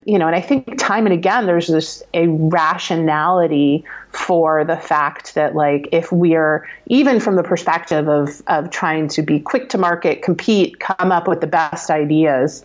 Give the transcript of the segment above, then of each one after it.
and I think time and again, there's this a rationality for the fact that, like, if we're even from the perspective of trying to be quick to market, compete, come up with the best ideas,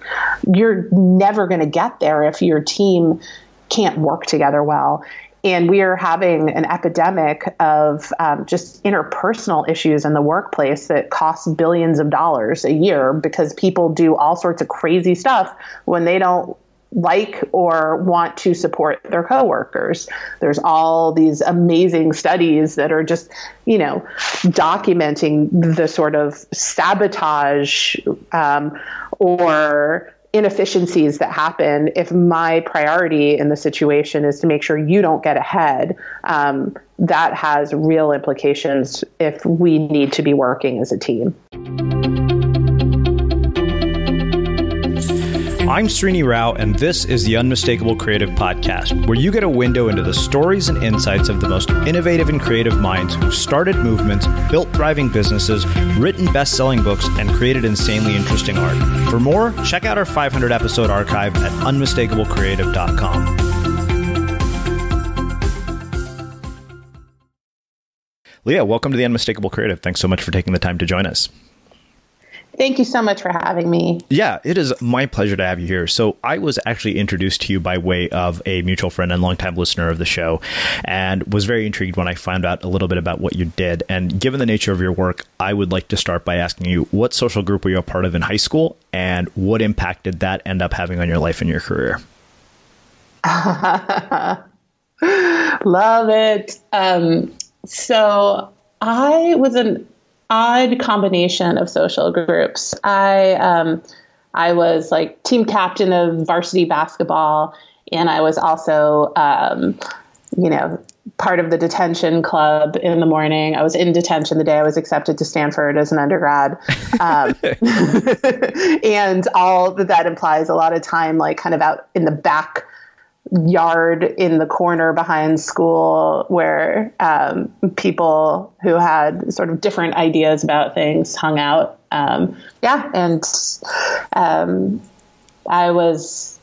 you're never going to get there if your team can't work together well. And we are having an epidemic of just interpersonal issues in the workplace that costs billions of dollars a year because people do all sorts of crazy stuff when they don't like or want to support their coworkers. There's all these amazing studies that are just, documenting the sort of sabotage or inefficiencies that happen if my priority in the situation is to make sure you don't get ahead. That has real implications if we need to be working as a team. I'm Srini Rao, and this is the Unmistakable Creative Podcast, where you get a window into the stories and insights of the most innovative and creative minds who've started movements, built thriving businesses, written best-selling books, and created insanely interesting art. For more, check out our 500-episode archive at unmistakablecreative.com. Leah, welcome to the Unmistakable Creative. Thanks so much for taking the time to join us. Thank you so much for having me. Yeah, it is my pleasure to have you here. So I was actually introduced to you by way of a mutual friend and longtime listener of the show, and was very intrigued when I found out a little bit about what you did. And given the nature of your work, I would like to start by asking you, what social group were you a part of in high school, and what impact did that end up having on your life and your career? Love it. So I was an odd combination of social groups. I was like team captain of varsity basketball, and I was also, part of the detention club in the morning. I was in detention the day I was accepted to Stanford as an undergrad. And all that implies a lot of time, like kind of out in the back yard in the corner behind school where people who had sort of different ideas about things hung out. I was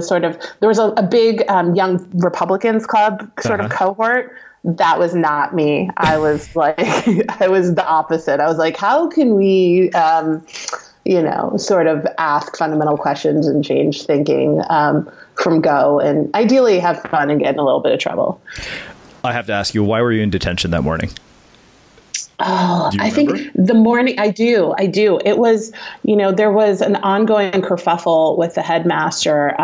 sort of, there was a big young Republicans club sort of cohort. That was not me. I was like, I was the opposite. I was like, how can we, sort of ask fundamental questions and change thinking from go, and ideally have fun and get in a little bit of trouble. I have to ask you, why were you in detention that morning? Oh, I think the morning, I do. It was, there was an ongoing kerfuffle with the headmaster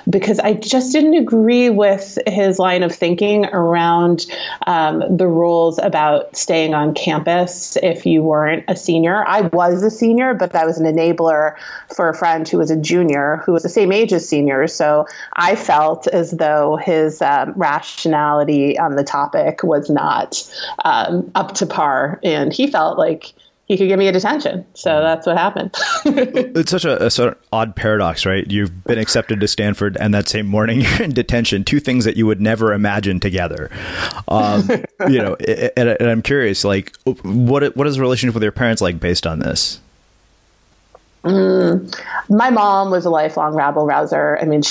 because I just didn't agree with his line of thinking around the rules about staying on campus if you weren't a senior. I was a senior, but I was an enabler for a friend who was a junior who was the same age as seniors. So I felt as though his rationality on the topic was not up to par. And he felt like he could give me a detention. So that's what happened. It's such a sort of odd paradox, right? You've been accepted to Stanford, and that same morning you're in detention, two things that you would never imagine together. And I'm curious, like, what is the relationship with your parents like based on this? My mom was a lifelong rabble-rouser. I mean,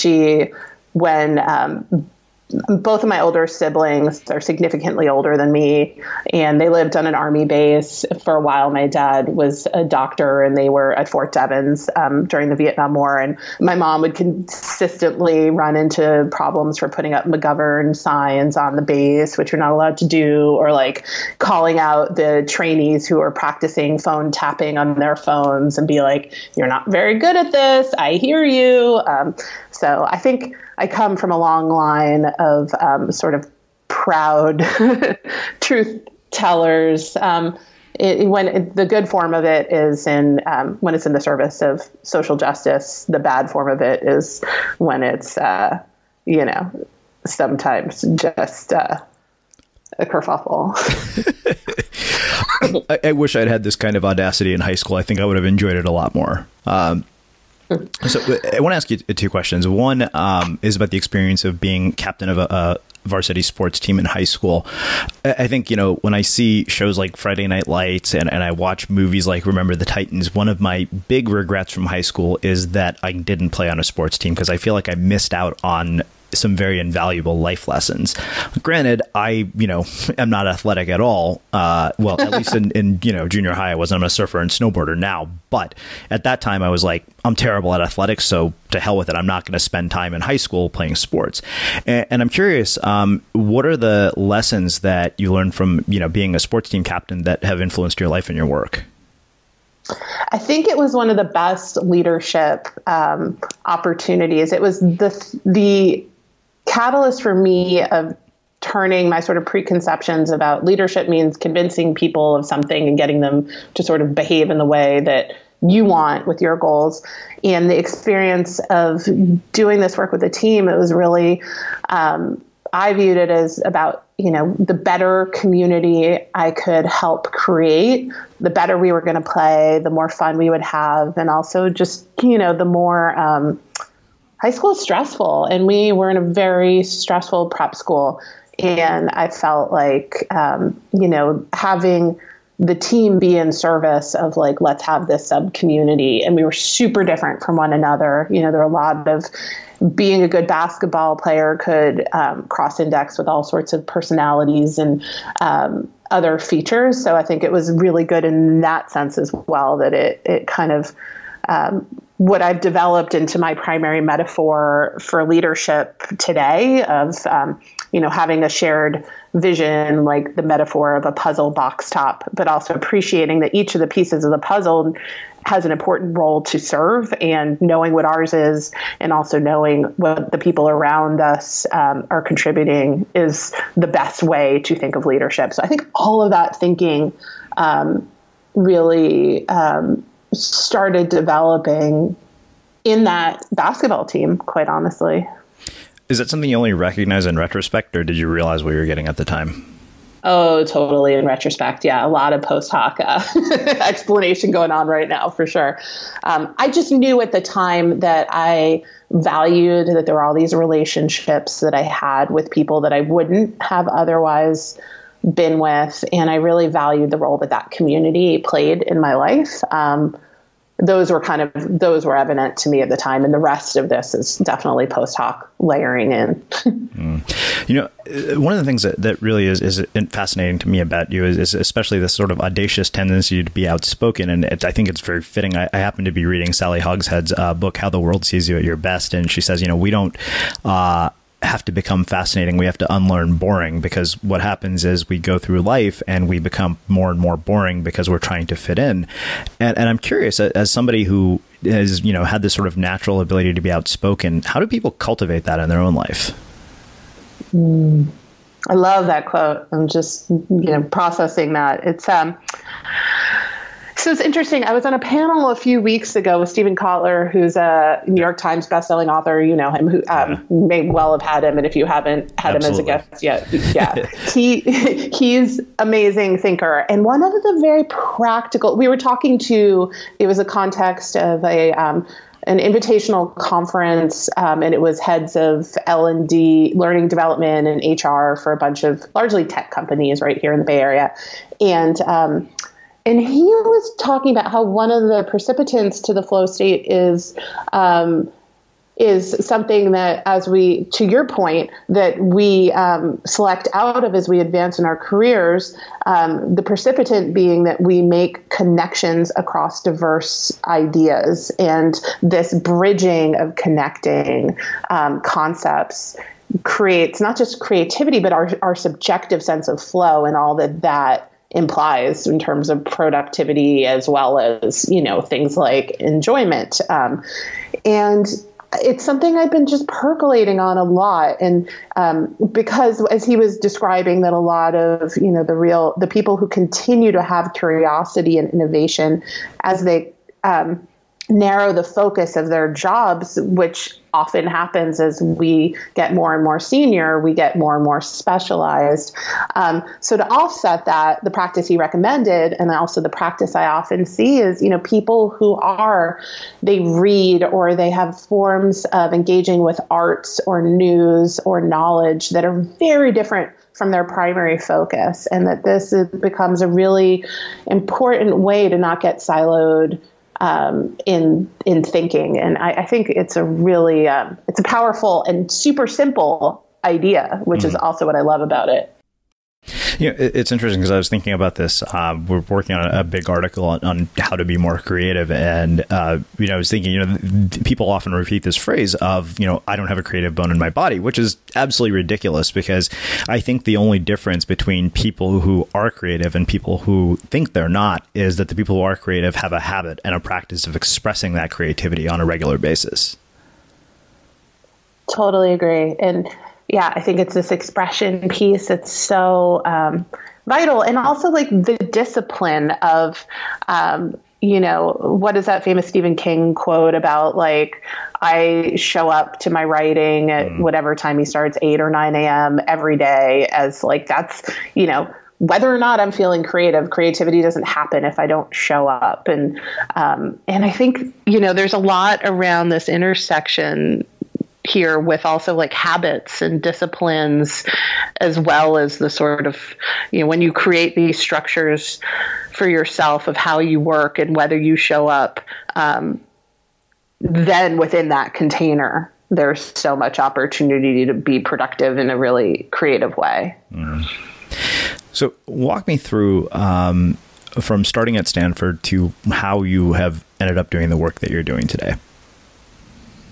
both of my older siblings are significantly older than me, and they lived on an Army base for a while. My dad was a doctor, and they were at Fort Devens during the Vietnam War. And my mom would consistently run into problems for putting up McGovern signs on the base, which you're not allowed to do, or like calling out the trainees who are practicing phone tapping on their phones and be like, "You're not very good at this. I hear you." So I think I come from a long line of sort of proud truth tellers. When the good form of it is when it's in the service of social justice. The bad form of it is when it's sometimes just a kerfuffle. I wish I'd had this kind of audacity in high school. I think I would have enjoyed it a lot more. So I want to ask you two questions. One is about the experience of being captain of varsity sports team in high school. I think, when I see shows like Friday Night Lights and I watch movies like Remember the Titans, one of my big regrets from high school is that I didn't play on a sports team, because I feel like I missed out on some very invaluable life lessons. Granted, I, am not athletic at all. Well, at least in junior high, I wasn't. I'm a surfer and snowboarder now. But at that time, I was like, I'm terrible at athletics, so to hell with it. I'm not going to spend time in high school playing sports. And I'm curious, what are the lessons that you learned from, being a sports team captain that have influenced your life and your work? I think it was one of the best leadership opportunities. It was the catalyst for me of turning my sort of preconceptions about leadership means convincing people of something and getting them to sort of behave in the way that you want with your goals. And the experience of doing this work with a team, it was really, I viewed it as about, the better community I could help create, the better we were going to play, the more fun we would have. And also just, the more, high school is stressful, and we were in a very stressful prep school. And I felt like, having the team be in service of like, let's have this sub community. And we were super different from one another. There were a lot of being a good basketball player could cross index with all sorts of personalities and other features. So I think it was really good in that sense as well, that it kind of, what I've developed into my primary metaphor for leadership today of, having a shared vision, like the metaphor of a puzzle box top, but also appreciating that each of the pieces of the puzzle has an important role to serve, and knowing what ours is, and also knowing what the people around us are contributing is the best way to think of leadership. So I think all of that thinking really started developing in that basketball team, quite honestly. Is that something you only recognize in retrospect, or did you realize what you were getting at the time? Oh, totally. In retrospect. Yeah. A lot of post hoc explanation going on right now, for sure. I just knew at the time that I valued that there were all these relationships that I had with people that I wouldn't have otherwise been with. And I really valued the role that community played in my life. Those were evident to me at the time. And the rest of this is definitely post hoc layering in. One of the things that really is fascinating to me about you is especially this sort of audacious tendency to be outspoken. And I think it's very fitting. I happen to be reading Sally Hogshead's book, How the World Sees You at Your Best. And she says, we don't have to become fascinating. We have to unlearn boring, because what happens is we go through life and we become more and more boring because we're trying to fit in. And I'm curious, as somebody who has, had this sort of natural ability to be outspoken, how do people cultivate that in their own life? I love that quote. I'm just, processing that. So it's interesting. I was on a panel a few weeks ago with Stephen Kotler, who's a New York Times bestselling author. You know him, who may well have had him. And if you haven't had Absolutely. him as a guest yet, he's amazing thinker. And one of the very practical, we were talking to, it was a context of an invitational conference, and it was heads of L&D, learning development, and HR for a bunch of largely tech companies right here in the Bay Area. And he was talking about how one of the precipitants to the flow state is something that, to your point, that we select out of as we advance in our careers, the precipitant being that we make connections across diverse ideas, and this bridging of connecting concepts creates not just creativity, but our subjective sense of flow and all that implies in terms of productivity, as well as, things like enjoyment. And it's something I've been just percolating on a lot. And because as he was describing that a lot of, the people who continue to have curiosity and innovation as they narrow the focus of their jobs, which often happens as we get more and more senior, we get more and more specialized. So to offset that, the practice he recommended, and also the practice I often see is, people who they read or they have forms of engaging with arts or news or knowledge that are very different from their primary focus, and that becomes a really important way to not get siloed in thinking. And I think it's a really, it's a powerful and super simple idea, which is also what I love about it. It's interesting because I was thinking about this. We're working on a big article on how to be more creative. And, I was thinking, people often repeat this phrase of, I don't have a creative bone in my body, which is absolutely ridiculous, because I think the only difference between people who are creative and people who think they're not is that the people who are creative have a habit and a practice of expressing that creativity on a regular basis. Totally agree. And yeah, I think it's this expression piece. It's so vital. And also like the discipline of, what is that famous Stephen King quote about, like, I show up to my writing at whatever time he starts, 8 or 9 a.m. every day, as like, that's, whether or not I'm feeling creativity doesn't happen if I don't show up. And I think, there's a lot around this intersection here with also like habits and disciplines, as well as the sort of, when you create these structures for yourself of how you work and whether you show up, then within that container, there's so much opportunity to be productive in a really creative way. So walk me through from starting at Stanford to how you have ended up doing the work that you're doing today.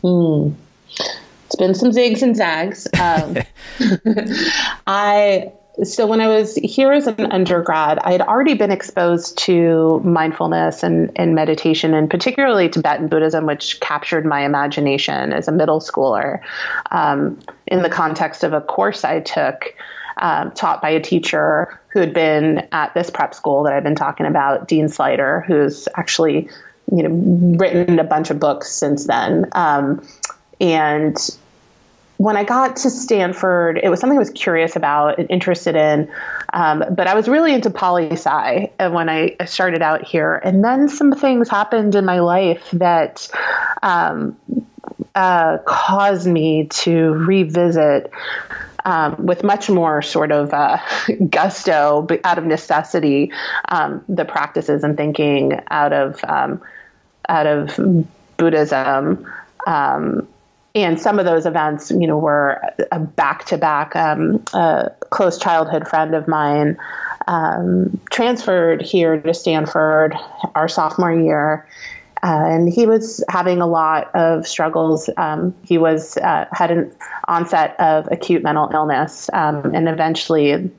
It's been some zigs and zags. So when I was here as an undergrad, I had already been exposed to mindfulness and meditation, and particularly Tibetan Buddhism, which captured my imagination as a middle schooler, in the context of a course I took, taught by a teacher who had been at this prep school that I've been talking about, Dean Slider, who's actually, written a bunch of books since then. And when I got to Stanford, it was something I was curious about and interested in, but I was really into poli-sci when I started out here. And then some things happened in my life that caused me to revisit with much more sort of gusto, but out of necessity, the practices and thinking out of Buddhism. And some of those events, were a back-to-back. A close childhood friend of mine transferred here to Stanford our sophomore year, and he was having a lot of struggles. He had an onset of acute mental illness, and eventually,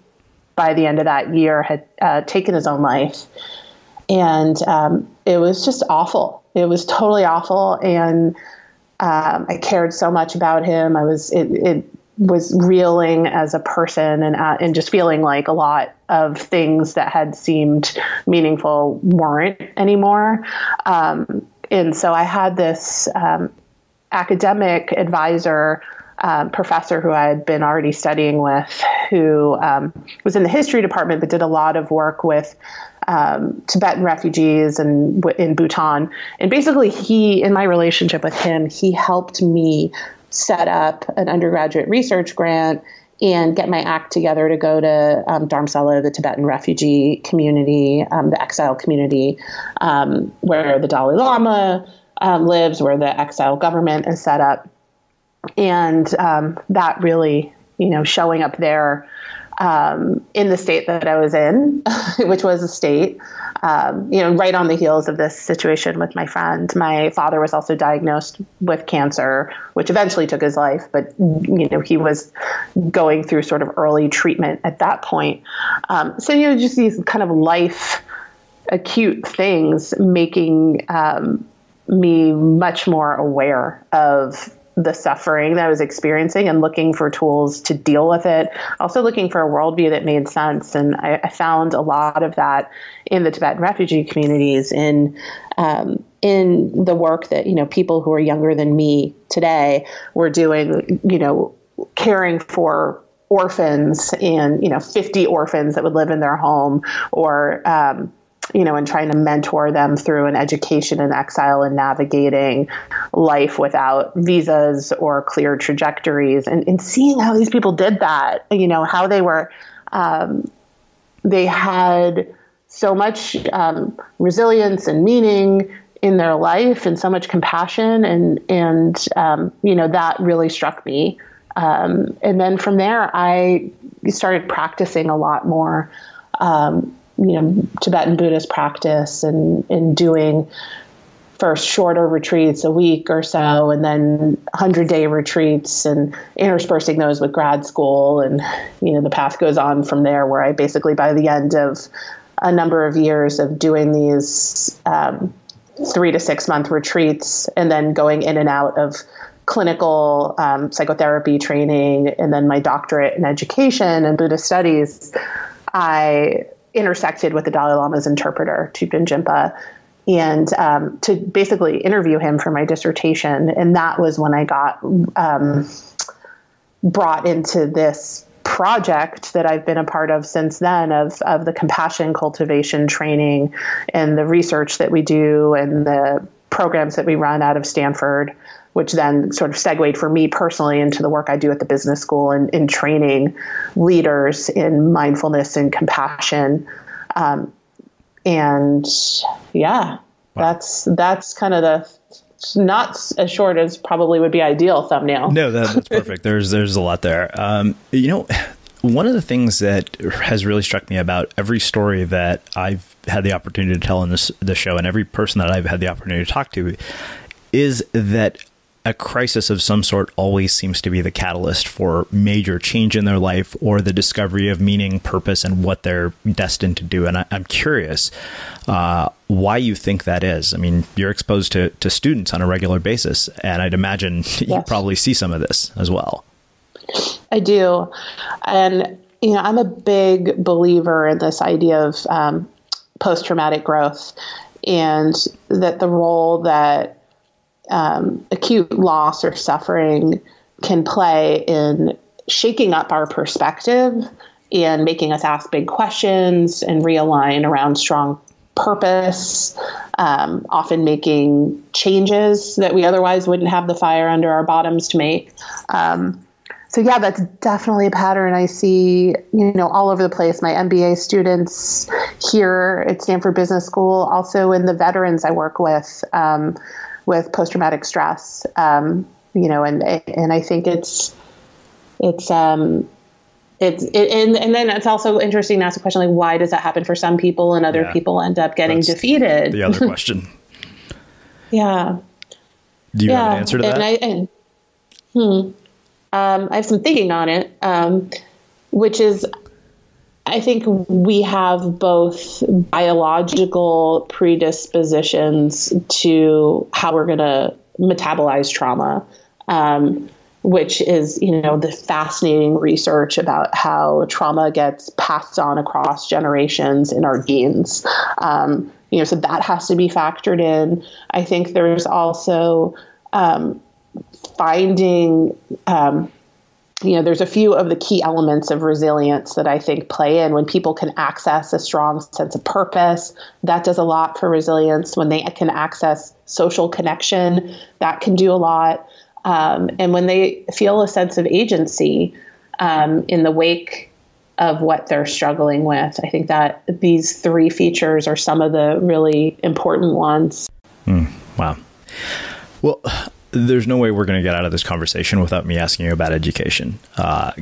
by the end of that year, had taken his own life. And it was just awful. It was totally awful, and I cared so much about him. It was reeling as a person, and just feeling like a lot of things that had seemed meaningful weren't anymore. And so I had this academic advisor, professor who I had been already studying with, who was in the history department, but did a lot of work with Tibetan refugees and in Bhutan. And basically in my relationship with him, he helped me set up an undergraduate research grant and get my act together to go to Dharamsala, the Tibetan refugee community, the exile community, where the Dalai Lama lives, where the exile government is set up. And that really, showing up there in the state that I was in, which was a state, right on the heels of this situation with my friend. My father was also diagnosed with cancer, which eventually took his life, but, he was going through sort of early treatment at that point. So, just these kind of life acute things making me much more aware of the suffering that I was experiencing and looking for tools to deal with it. Also looking for a worldview that made sense. And I found a lot of that in the Tibetan refugee communities, in the work that, people who are younger than me today were doing, caring for orphans and, 50 orphans that would live in their home, or, and trying to mentor them through an education in exile and navigating life without visas or clear trajectories, and seeing how these people did that, how they were, they had so much resilience and meaning in their life, and so much compassion, and that really struck me. And then from there, I started practicing a lot more, Tibetan Buddhist practice, and doing first shorter retreats, a week or so, and then 100-day retreats, and interspersing those with grad school. And, the path goes on from there, where I basically, by the end of a number of years of doing these 3 to 6 month retreats, and then going in and out of clinical psychotherapy training, and then my doctorate in education and Buddhist studies, I intersected with the Dalai Lama's interpreter, Thupten Jinpa, and to basically interview him for my dissertation. And that was when I got brought into this project that I've been a part of since then, of the compassion cultivation training and the research that we do and the programs that we run out of Stanford, which then sort of segued for me personally into the work I do at the business school, and in training leaders in mindfulness and compassion. And yeah, wow. That's kind of the, not as short as probably would be ideal thumbnail. No, that's perfect. There's a lot there. One of the things that has really struck me about every story that I've had the opportunity to tell in the show, and every person that I've had the opportunity to talk to, is that a crisis of some sort always seems to be the catalyst for major change in their life, or the discovery of meaning, purpose, and what they're destined to do. And I'm curious why you think that is. I mean, you're exposed to students on a regular basis, and I'd imagine you probably see some of this as well. I do. And, I'm a big believer in this idea of post-traumatic growth, and that the role that acute loss or suffering can play in shaking up our perspective and making us ask big questions and realign around strong purpose, often making changes that we otherwise wouldn't have the fire under our bottoms to make. So yeah, that's definitely a pattern I see, all over the place. My MBA students here at Stanford Business School, also in the veterans I work with post-traumatic stress, and I think and then it's also interesting to ask the question, like, why does that happen for some people and other people end up getting defeated? The other question. Yeah. Do you have an answer to that? I have some thinking on it, which is, I think we have both biological predispositions to how we're going to metabolize trauma, which is, the fascinating research about how trauma gets passed on across generations in our genes. So that has to be factored in. I think there's also finding, there's a few of the key elements of resilience that I think play in. When people can access a strong sense of purpose, that does a lot for resilience. When they can access social connection, that can do a lot. And when they feel a sense of agency in the wake of what they're struggling with, I think that these three features are some of the really important ones. Wow. Well, there's no way we're going to get out of this conversation without me asking you about education.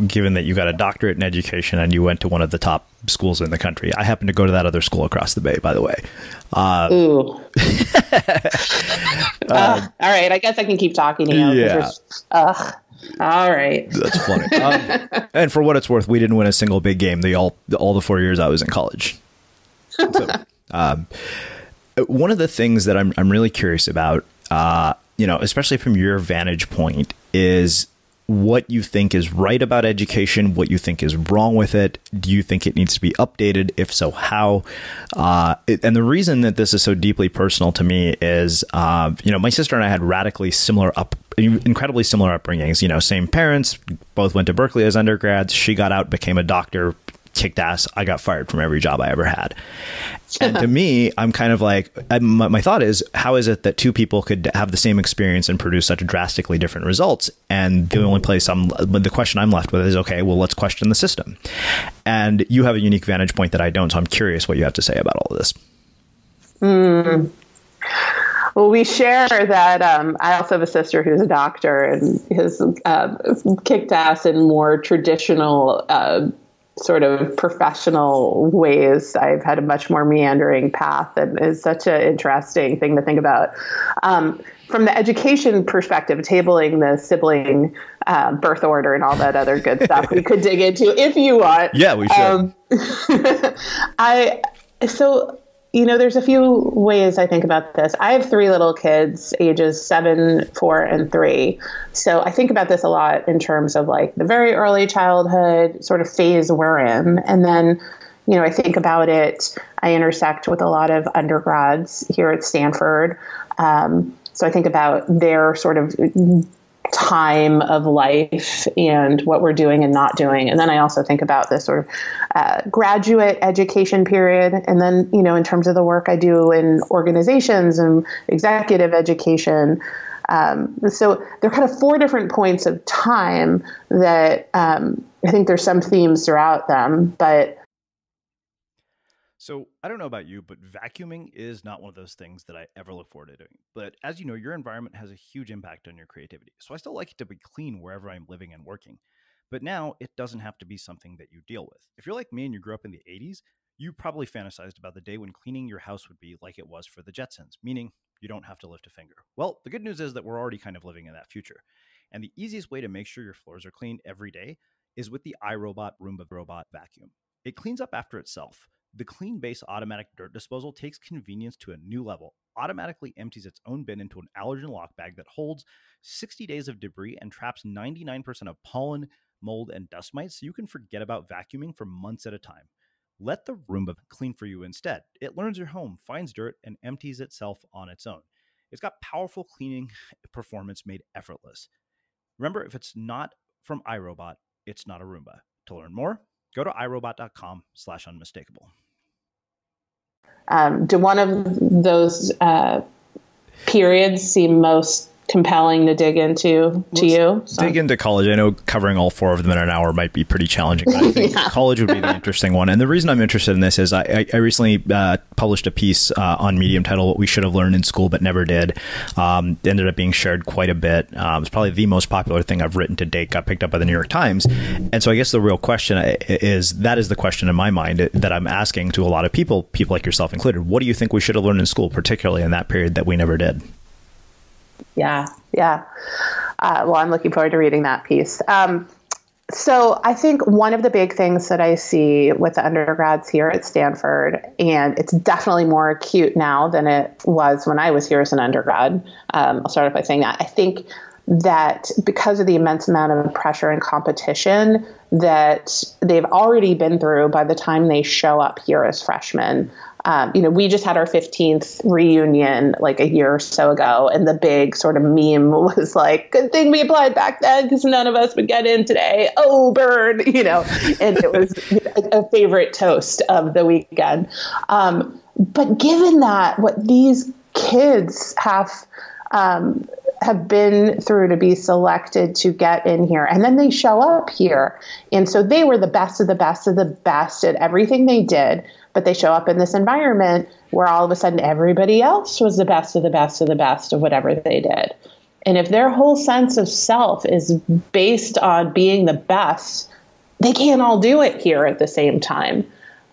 Given that you got a doctorate in education and you went to one of the top schools in the country. I happen to go to that other school across the bay, by the way. Ooh. All right. I guess I can keep talking to you. Yeah. All right. That's funny. And for what it's worth, we didn't win a single big game all the 4 years I was in college. So, one of the things that I'm really curious about, especially from your vantage point, is what you think is right about education, what you think is wrong with it. Do you think it needs to be updated? If so, how? And the reason that this is so deeply personal to me is, my sister and I had incredibly similar upbringings, same parents, both went to Berkeley as undergrads. She got out, became a doctor, kicked ass. I got fired from every job I ever had. And to me, I'm kind of like, my thought is, how is it that two people could have the same experience and produce such drastically different results? And the only place the question I'm left with is, okay, well, let's question the system. And you have a unique vantage point that I don't. So I'm curious what you have to say about all of this. Well, we share that. I also have a sister who's a doctor and has kicked ass in more traditional sort of professional ways. I've had a much more meandering path, and it's such an interesting thing to think about. From the education perspective, tabling the sibling birth order and all that other good stuff we could dig into if you want. Yeah, we should. There's a few ways I think about this. I have 3 little kids, ages 7, 4, and 3. So I think about this a lot in terms of like the very early childhood sort of phase we're in. And then, I think about it, I intersect with a lot of undergrads here at Stanford. So I think about their sort of time of life and what we're doing and not doing. And then I also think about this sort of graduate education period. And then, in terms of the work I do in organizations and executive education. So there are kind of 4 different points of time that I think there's some themes throughout them, but So I don't know about you, but vacuuming is not one of those things that I ever look forward to doing. But as you know, your environment has a huge impact on your creativity. So I still like it to be clean wherever I'm living and working. But now it doesn't have to be something that you deal with. If you're like me and you grew up in the 80s, you probably fantasized about the day when cleaning your house would be like it was for the Jetsons, meaning you don't have to lift a finger. Well, the good news is that we're already kind of living in that future. And the easiest way to make sure your floors are clean every day is with the iRobot Roomba Robot Vacuum. It cleans up after itself. The Clean Base automatic dirt disposal takes convenience to a new level, automatically empties its own bin into an allergen lock bag that holds 60 days of debris and traps 99% of pollen, mold, and dust mites, so you can forget about vacuuming for months at a time. Let the Roomba clean for you instead. It learns your home, finds dirt, and empties itself on its own. It's got powerful cleaning performance made effortless. Remember, if it's not from iRobot, it's not a Roomba. To learn more, go to irobot.com/unmistakable. Do one of those periods seem most compelling to dig into to you? So. Dig into college. I know covering all 4 of them in an hour might be pretty challenging, but I think college would be the interesting one. And the reason I'm interested in this is I recently published a piece on Medium titled "What We Should Have Learned in School But Never Did." Ended up being shared quite a bit. It's probably the most popular thing I've written to date. Got picked up by the New York Times. And so I guess the real question is the question in my mind that I'm asking to a lot of people like yourself included. What do you think we should have learned in school, particularly in that period that we never did? Yeah. Well, I'm looking forward to reading that piece. So I think one of the big things that I see with the undergrads here at Stanford, and it's definitely more acute now than it was when I was here as an undergrad. I'll start off by saying that. I think that because of the immense amount of pressure and competition that they've already been through by the time they show up here as freshmen. We just had our 15th reunion like a year or so ago, and the big sort of meme was like, good thing we applied back then because none of us would get in today. Oh, burn, and it was a favorite toast of the weekend. But given that what these kids have been through to be selected to get in here, and then they show up here. And so they were the best of the best of the best at everything they did, but they show up in this environment where all of a sudden everybody else was the best of the best of the best of whatever they did. And if their whole sense of self is based on being the best, they can't all do it here at the same time.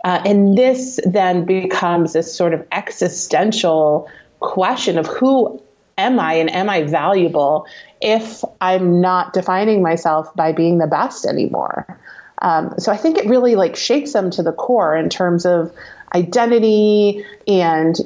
And this then becomes this sort of existential question of who am I and am I valuable if I'm not defining myself by being the best anymore? So I think it really shakes them to the core in terms of identity and,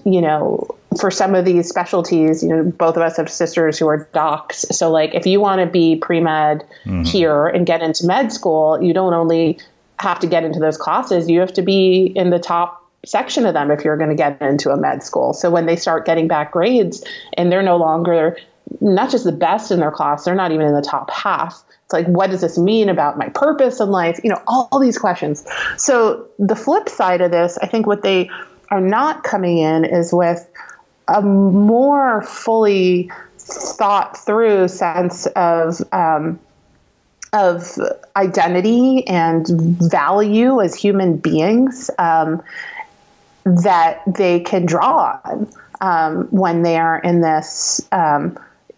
for some of these specialties, both of us have sisters who are docs. So like, if you want to be pre-med here and get into med school, you don't only have to get into those classes, you have to be in the top section of them if you're going to get into a med school. So when they start getting back grades and they're no longer not just the best in their class, they're not even in the top half. It's like, what does this mean about my purpose in life? All these questions. So the flip side of this, I think what they are not coming in is with a more fully thought through sense of identity and value as human beings that they can draw on when they are in this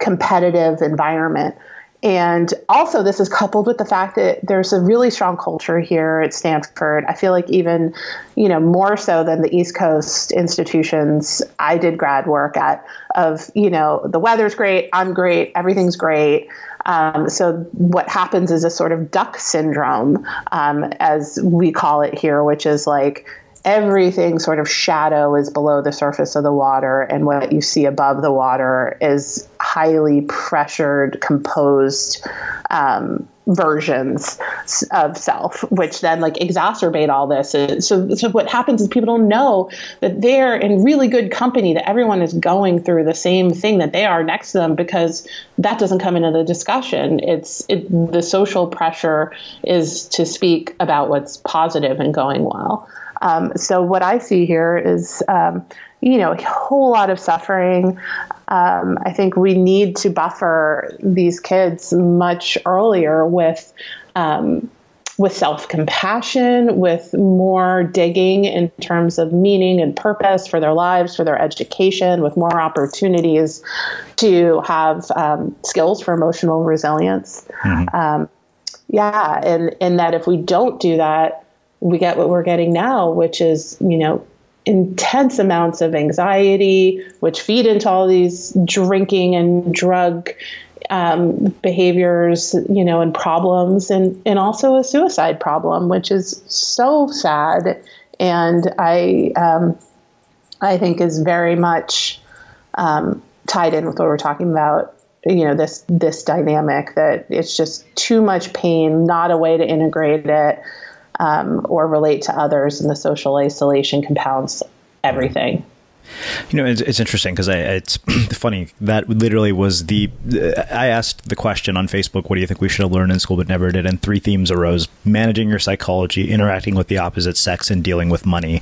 competitive environment. And also this is coupled with the fact that there's a really strong culture here at Stanford. I feel like even, more so than the East Coast institutions I did grad work at of, the weather's great, I'm great, everything's great. So what happens is a sort of duck syndrome, as we call it here, which is like, everything sort of shadow is below the surface of the water, and what you see above the water is highly pressured, composed versions of self, which then like exacerbate all this. So what happens is people don't know that they're in really good company, that everyone is going through the same thing that they are next to them, because that doesn't come into the discussion. The social pressure is to speak about what's positive and going well. So what I see here is, a whole lot of suffering. I think we need to buffer these kids much earlier with self-compassion, with more digging in terms of meaning and purpose for their lives, for their education, with more opportunities to have skills for emotional resilience. And that if we don't do that, we get what we're getting now, which is, intense amounts of anxiety, which feed into all these drinking and drug behaviors, and problems, and also a suicide problem, which is so sad. And I think is very much tied in with what we're talking about, this dynamic that it's just too much pain, not a way to integrate it. Or relate to others, and the social isolation compounds everything. It's interesting because it's funny that literally was I asked the question on Facebook, what do you think we should have learned in school but never did? And 3 themes arose: managing your psychology, interacting with the opposite sex, and dealing with money.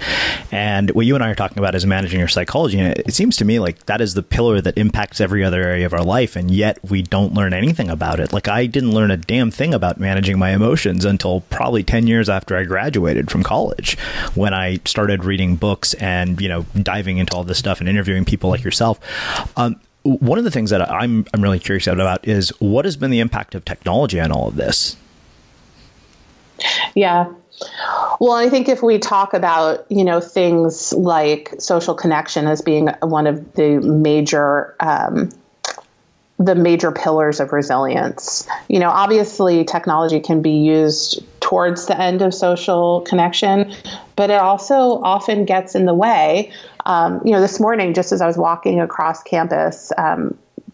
And what you and I are talking about is managing your psychology. And it seems to me like that is the pillar that impacts every other area of our life. And yet we don't learn anything about it. Like, I didn't learn a damn thing about managing my emotions until probably 10 years after I graduated from college, when I started reading books and, diving into all this stuff and interviewing people like yourself. One of the things that I'm really curious about is what has been the impact of technology on all of this? Yeah. Well, I think if we talk about, things like social connection as being one of the major pillars of resilience, obviously technology can be used towards the end of social connection, but it also often gets in the way. This morning, just as I was walking across campus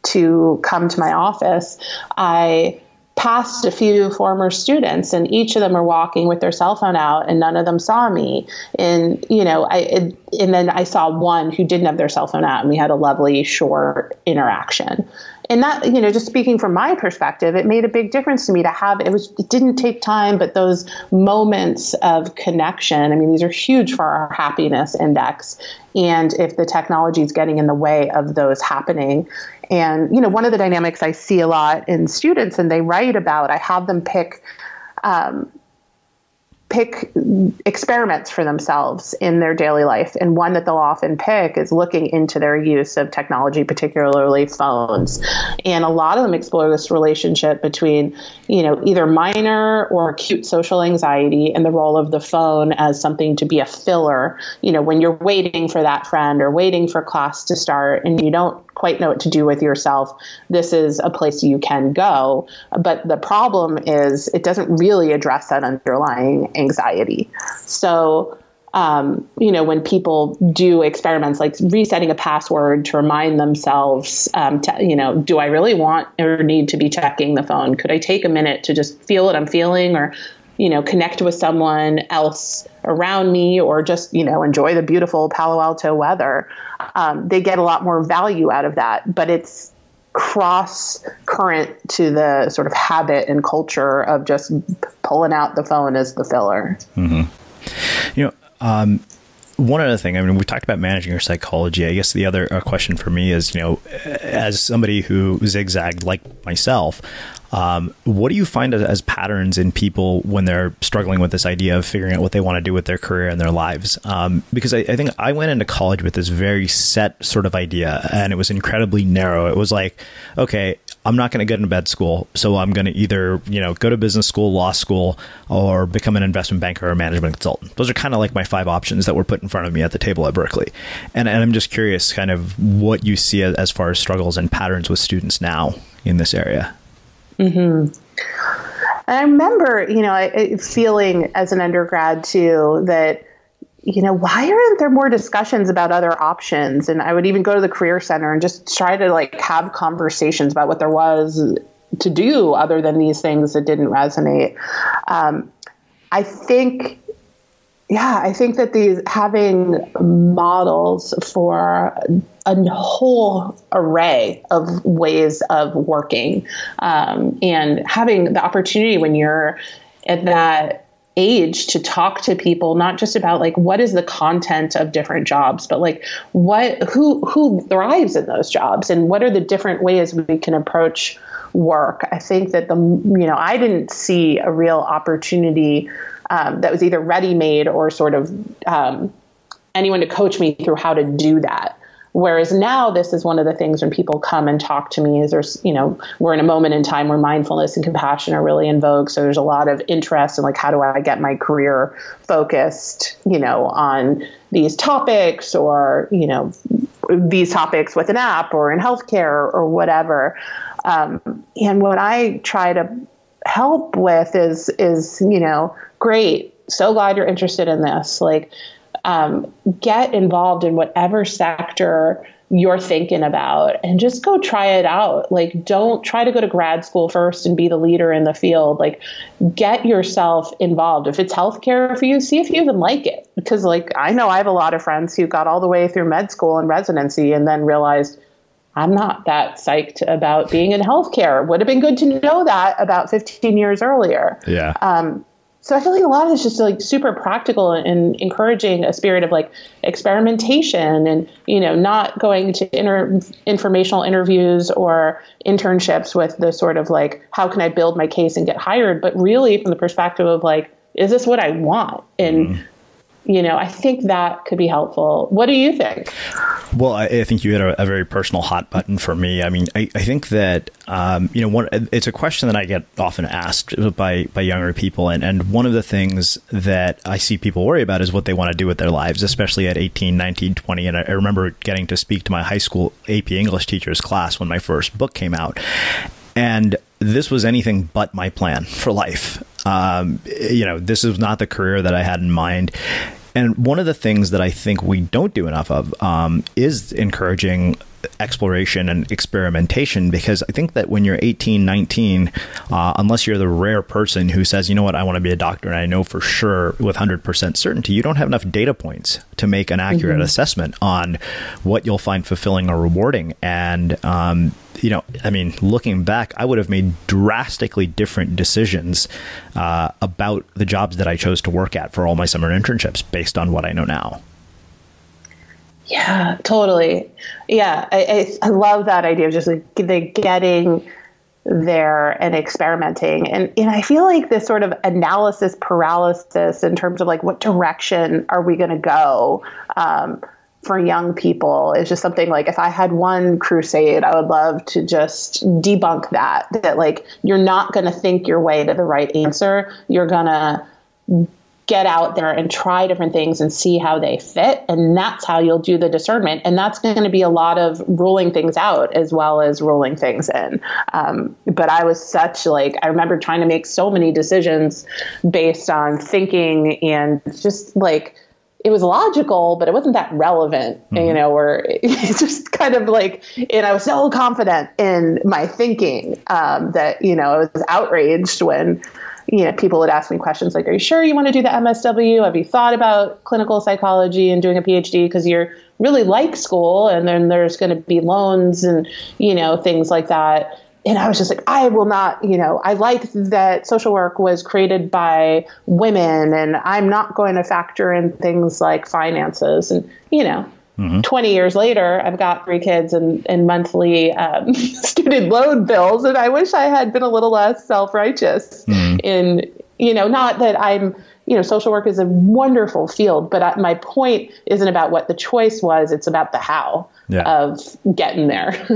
to come to my office, I passed a few former students, and each of them were walking with their cell phone out, and none of them saw me. And, and then I saw one who didn't have their cell phone out, and we had a lovely short interaction. And that, just speaking from my perspective, it made a big difference to me to have, it didn't take time, but those moments of connection, I mean, these are huge for our happiness index. And if the technology is getting in the way of those happening, and, one of the dynamics I see a lot in students, and they write about, I have them pick experiments for themselves in their daily life. And one that they'll often pick is looking into their use of technology, particularly phones. And a lot of them explore this relationship between, either minor or acute social anxiety and the role of the phone as something to be a filler, when you're waiting for that friend or waiting for class to start and you don't quite know what to do with yourself. This is a place you can go. But the problem is it doesn't really address that underlying anxiety. So when people do experiments like resetting a password to remind themselves, do I really want or need to be checking the phone? Could I take a minute to just feel what I'm feeling, or, connect with someone else around me, or just, enjoy the beautiful Palo Alto weather? They get a lot more value out of that, but it's cross current to the sort of habit and culture of just pulling out the phone as the filler. One other thing, we talked about managing your psychology. I guess the other question for me is, as somebody who zigzagged like myself, what do you find as patterns in people when they're struggling with this idea of figuring out what they want to do with their career and their lives? Because I think I went into college with this very set sort of idea, and it was incredibly narrow. It was like, okay, I'm not going to get into med school, so I'm going to either, go to business school, law school, or become an investment banker or a management consultant. Those are kind of like my 5 options that were put in front of me at the table at Berkeley. And I'm just curious kind of what you see as far as struggles and patterns with students now in this area. Mm-hmm. I remember, feeling as an undergrad too, that, why aren't there more discussions about other options? And I would even go to the Career Center and just try to have conversations about what there was to do other than these things that didn't resonate. I think that these having models for a whole array of ways of working, and having the opportunity when you're at that age to talk to people, not just about what is the content of different jobs, but who thrives in those jobs, and what are the different ways we can approach work. I think that I didn't see a real opportunity that was either ready-made or sort of anyone to coach me through how to do that. Whereas now this is one of the things when people come and talk to me is we're in a moment in time where mindfulness and compassion are really in vogue. So there's a lot of interest in how do I get my career focused, on these topics, or, these topics with an app or in healthcare or whatever. And what I try to help with is, great. So glad you're interested in this. Get involved in whatever sector you're thinking about and just go try it out. Don't try to go to grad school first and be the leader in the field. Get yourself involved. If it's healthcare for you, see if you even like it. Because I know I have a lot of friends who got all the way through med school and residency and then realized I'm not that psyched about being in healthcare. Would have been good to know that about 15 years earlier. Yeah. So I feel like a lot of it's just super practical and encouraging a spirit of experimentation and, not going to informational interviews or internships with the sort of how can I build my case and get hired, but really from the perspective of is this what I want? And, I think that could be helpful. What do you think? Well, I think you hit a very personal hot button for me. I think that, it's a question that I get often asked by younger people. And one of the things that I see people worry about is what they want to do with their lives, especially at 18, 19, 20. And I remember getting to speak to my high school AP English teacher's class when my first book came out. And this was anything but my plan for life. This is not the career that I had in mind. And one of the things that I think we don't do enough of is encouraging exploration and experimentation, because I think that when you're 18, 19, unless you're the rare person who says, I want to be a doctor and I know for sure with 100% certainty, you don't have enough data points to make an accurate assessment on what you'll find fulfilling or rewarding. And, looking back, I would have made drastically different decisions about the jobs that I chose to work at for all my summer internships based on what I know now. Yeah, totally. Yeah, I love that idea of just getting there and experimenting. And I feel like this sort of analysis paralysis in terms of what direction are we going to go for young people is just something if I had one crusade, I would love to just debunk that you're not going to think your way to the right answer. You're going to get out there and try different things and see how they fit. And that's how you'll do the discernment. And that's going to be a lot of ruling things out as well as ruling things in. But I was I remember trying to make so many decisions based on thinking and just it was logical, but it wasn't that relevant, or it's just kind of like, and I was so confident in my thinking that, I was outraged when, people would ask me questions like, are you sure you want to do the MSW? Have you thought about clinical psychology and doing a PhD? Because you're really like school, and then there's going to be loans and, things like that. And I was just like, I will not, I like that social work was created by women, and I'm not going to factor in things like finances. And, 20 years later, I've got 3 kids and monthly student loan bills. And I wish I had been a little less self-righteous in, not that I'm, social work is a wonderful field, but my point isn't about what the choice was. It's about the how of getting there.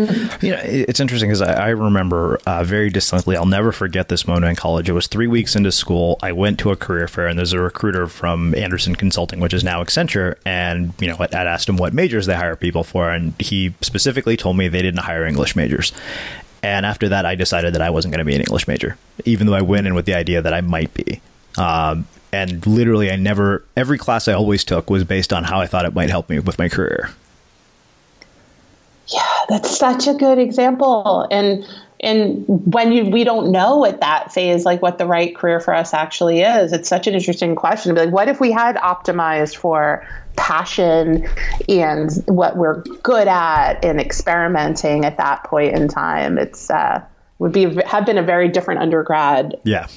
It's interesting because I remember very distinctly, I'll never forget this moment in college. It was 3 weeks into school. I went to a career fair, and there's a recruiter from Anderson Consulting, which is now Accenture. And, I'd asked him what majors they hire people for. And he specifically told me they didn't hire English majors. And after that, I decided that I wasn't going to be an English major, even though I went in with the idea that I might be. And literally, every class I always took was based on how I thought it might help me with my career. Yeah, that's such a good example. And when we don't know at that phase, like what the right career for us actually is, it's such an interesting question to be like, what if we had optimized for passion and what we're good at and experimenting at that point in time? It's have been a very different undergrad. Yeah.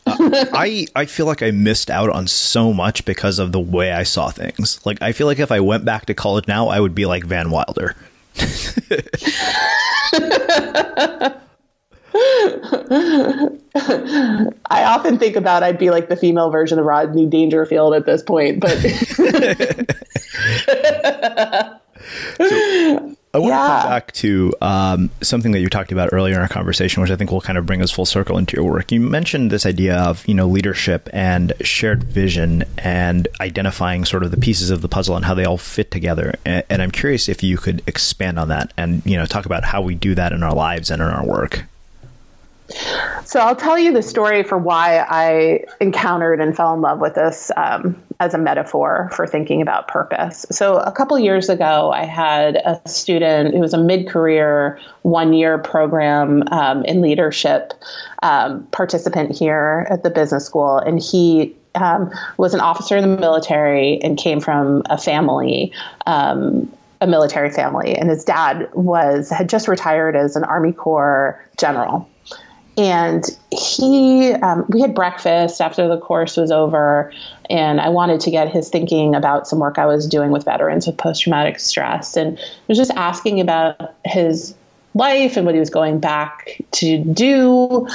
I feel like I missed out on so much because of the way I saw things. Like, I feel like if I went back to college now, I would be like Van Wilder. I often think about I'd be like the female version of Rodney Dangerfield at this point, but I want to come back to something that you talked about earlier in our conversation, which I think will kind of bring us full circle into your work. You mentioned this idea of, leadership and shared vision and identifying sort of the pieces of the puzzle and how they all fit together. And I'm curious if you could expand on that and, talk about how we do that in our lives and in our work. So I'll tell you the story for why I encountered and fell in love with this as a metaphor for thinking about purpose. So a couple of years ago, I had a student who was a mid-career 1-year program in leadership participant here at the business school. And he was an officer in the military and came from a family, a military family. And his dad had just retired as an Army Corps general. And we had breakfast after the course was over, and I wanted to get his thinking about some work I was doing with veterans with post-traumatic stress. And I was just asking about his life and what he was going back to do,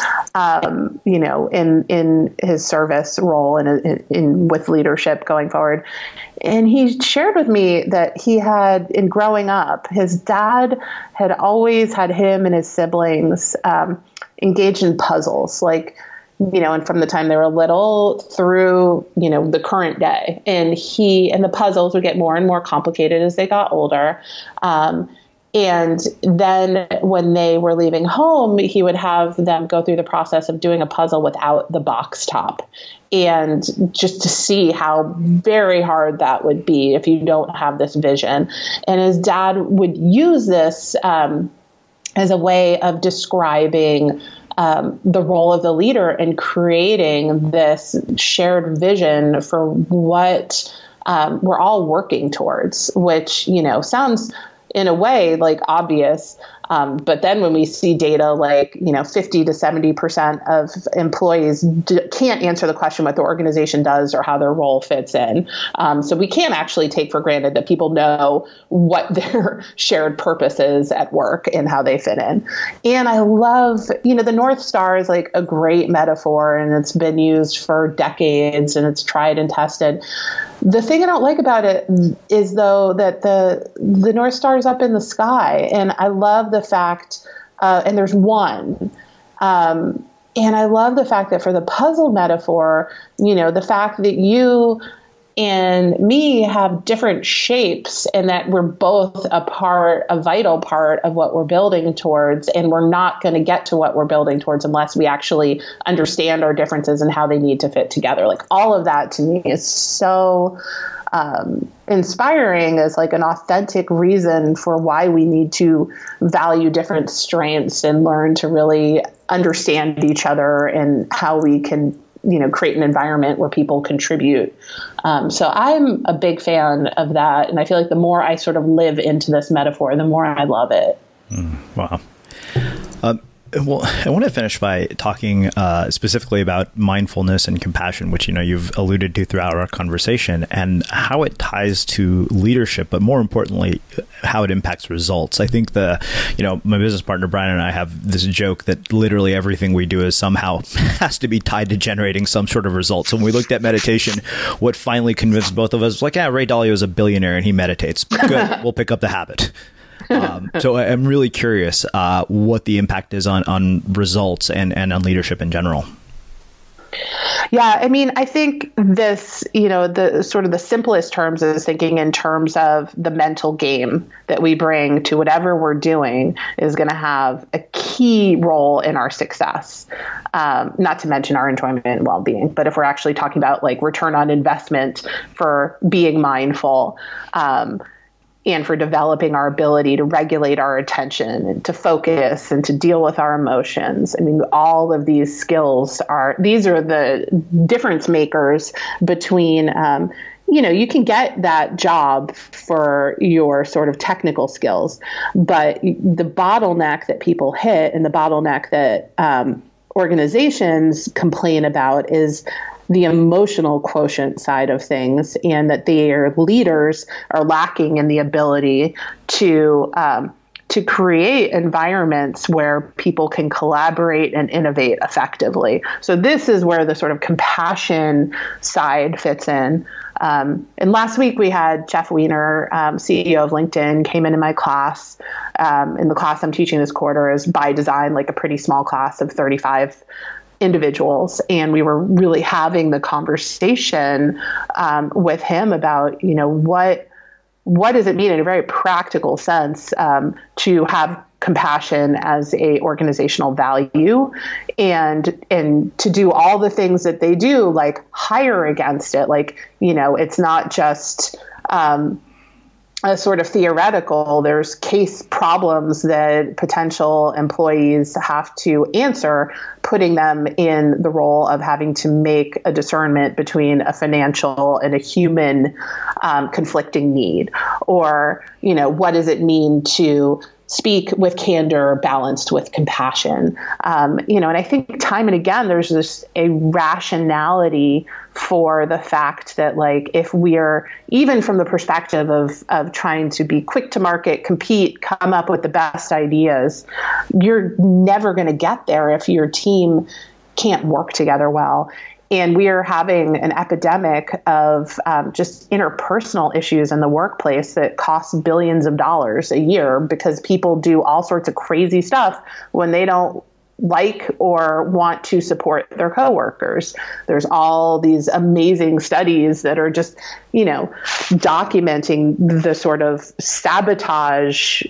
in his service role and in with leadership going forward. And he shared with me that he had, in growing up, his dad had always had him and his siblings engaged in puzzles, and from the time they were little through, the current day. And the puzzles would get more and more complicated as they got older. And then when they were leaving home, he would have them go through the process of doing a puzzle without the box top. And just to see how very hard that would be if you don't have this vision. And his dad would use this as a way of describing the role of the leader and creating this shared vision for what we're all working towards, which, sounds in a way like obvious. But then when we see data like, 50 to 70% of employees can't answer the question what the organization does or how their role fits in. So we can't actually take for granted that people know what their shared purpose is at work and how they fit in. And I love, the North Star is like a great metaphor, and it's been used for decades and it's tried and tested. The thing I don't like about it is, though, that the North Star is up in the sky. And I love the fact, and there's one. And I love the fact that for the puzzle metaphor, the fact that you and me have different shapes, and that we're both a vital part of what we're building towards. And we're not going to get to what we're building towards unless we actually understand our differences and how they need to fit together. Like, all of that to me is so inspiring as like an authentic reason for why we need to value different strengths and learn to really understand each other and how we can, create an environment where people contribute. So I'm a big fan of that. And I feel like the more I sort of live into this metaphor, the more I love it. Wow. Well, I want to finish by talking specifically about mindfulness and compassion, which, you've alluded to throughout our conversation, and how it ties to leadership, but more importantly, how it impacts results. I think my business partner, Brian, and I have this joke that literally everything we do is somehow has to be tied to generating some sort of result. So when we looked at meditation, what finally convinced both of us was like, Ray Dalio is a billionaire and he meditates. Good. We'll pick up the habit. So I'm really curious what the impact is on results and on leadership in general. Yeah, I mean, I think this, the sort of the simplest terms is thinking in terms of the mental game that we bring to whatever we're doing is going to have a key role in our success. Not to mention our enjoyment and well-being, but if we're actually talking about like return on investment for being mindful, and for developing our ability to regulate our attention and to focus and to deal with our emotions. I mean, all of these skills are the difference makers between, you can get that job for your sort of technical skills, but the bottleneck that people hit and the bottleneck that organizations complain about is the emotional quotient side of things, and that their leaders are lacking in the ability to create environments where people can collaborate and innovate effectively. So this is where the sort of compassion side fits in. And last week we had Jeff Weiner, CEO of LinkedIn, came into my class. In the class I'm teaching this quarter is by design, like a pretty small class of 35 individuals. And we were really having the conversation with him about, what does it mean in a very practical sense to have compassion as a organizational value and to do all the things that they do, like hire against it. Like, it's not just a sort of theoretical, there's case problems that potential employees have to answer, putting them in the role of having to make a discernment between a financial and a human conflicting need. Or, what does it mean to speak with candor balanced with compassion? And I think time and again, there's just a rationality for the fact that, like, if we're even from the perspective of trying to be quick to market, compete, come up with the best ideas, you're never going to get there if your team can't work together well. And we are having an epidemic of just interpersonal issues in the workplace that costs billions of dollars a year because people do all sorts of crazy stuff when they don't like or want to support their coworkers. There's all these amazing studies that are just, documenting the sort of sabotage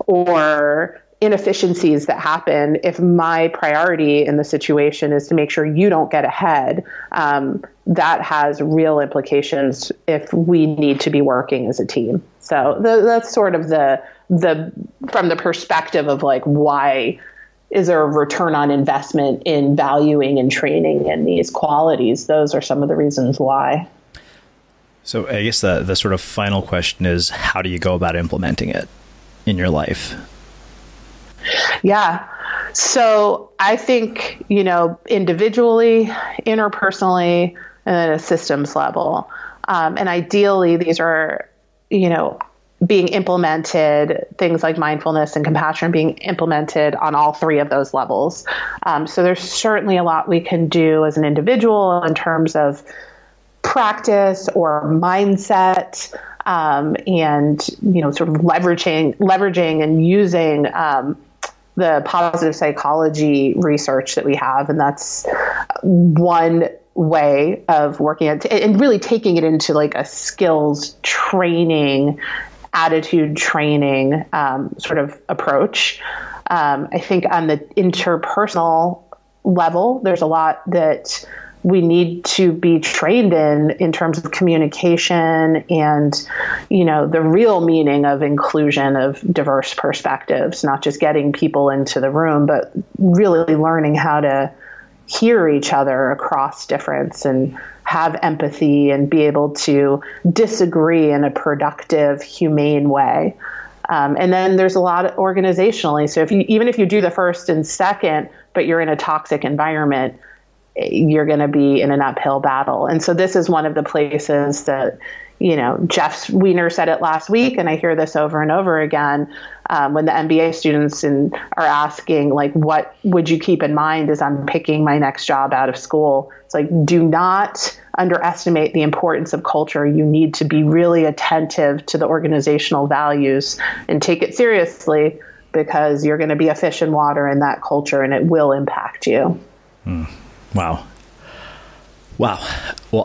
or inefficiencies that happen if my priority in the situation is to make sure you don't get ahead. That has real implications if we need to be working as a team. So that's sort of the from the perspective of like, why is there a return on investment in valuing and training in these qualities? Those are some of the reasons why. So I guess the sort of final question is, how do you go about implementing it in your life? Yeah. So I think, individually, interpersonally, and at a systems level. And ideally, these are, being implemented, things like mindfulness and compassion being implemented on all three of those levels. So there's certainly a lot we can do as an individual in terms of practice or mindset, and, sort of leveraging and using the positive psychology research that we have. And that's one way of working at, and really taking it into like a skills training, attitude training sort of approach. I think on the interpersonal level, there's a lot that we need to be trained in terms of communication and, the real meaning of inclusion of diverse perspectives, not just getting people into the room, but really learning how to hear each other across difference and have empathy and be able to disagree in a productive, humane way. And then there's a lot organizationally. So even if you do the first and second, but you're in a toxic environment, you're going to be in an uphill battle. And so this is one of the places that, Jeff Weiner said it last week, and I hear this over and over again when the MBA students are asking, like, what would you keep in mind as I'm picking my next job out of school? It's like, do not underestimate the importance of culture. You need to be really attentive to the organizational values and take it seriously, because you're going to be a fish in water in that culture and it will impact you. Wow. Well,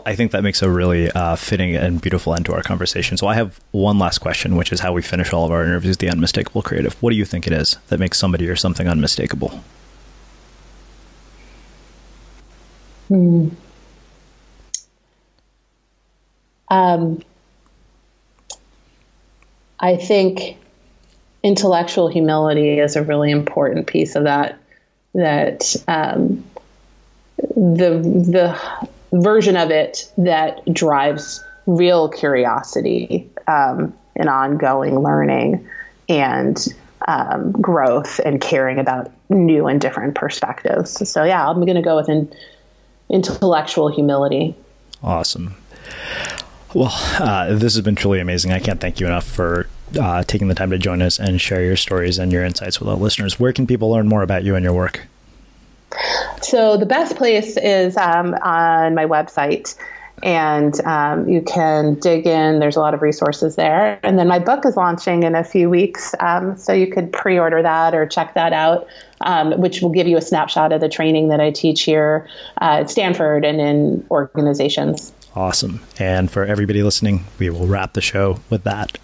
I think that makes a really fitting and beautiful end to our conversation. So I have one last question, which is how we finish all of our interviews, the unmistakable creative. What do you think it is that makes somebody or something unmistakable? I think intellectual humility is a really important piece of that. The version of it that drives real curiosity and ongoing learning and growth and caring about new and different perspectives. So yeah, I'm going to go with intellectual humility. Awesome. Well, this has been truly amazing. I can't thank you enough for taking the time to join us and share your stories and your insights with our listeners. Where can people learn more about you and your work? So the best place is on my website, and you can dig in. There's a lot of resources there. And then my book is launching in a few weeks, so you could pre-order that or check that out, which will give you a snapshot of the training that I teach here at Stanford and in organizations. Awesome. And for everybody listening, we will wrap the show with that.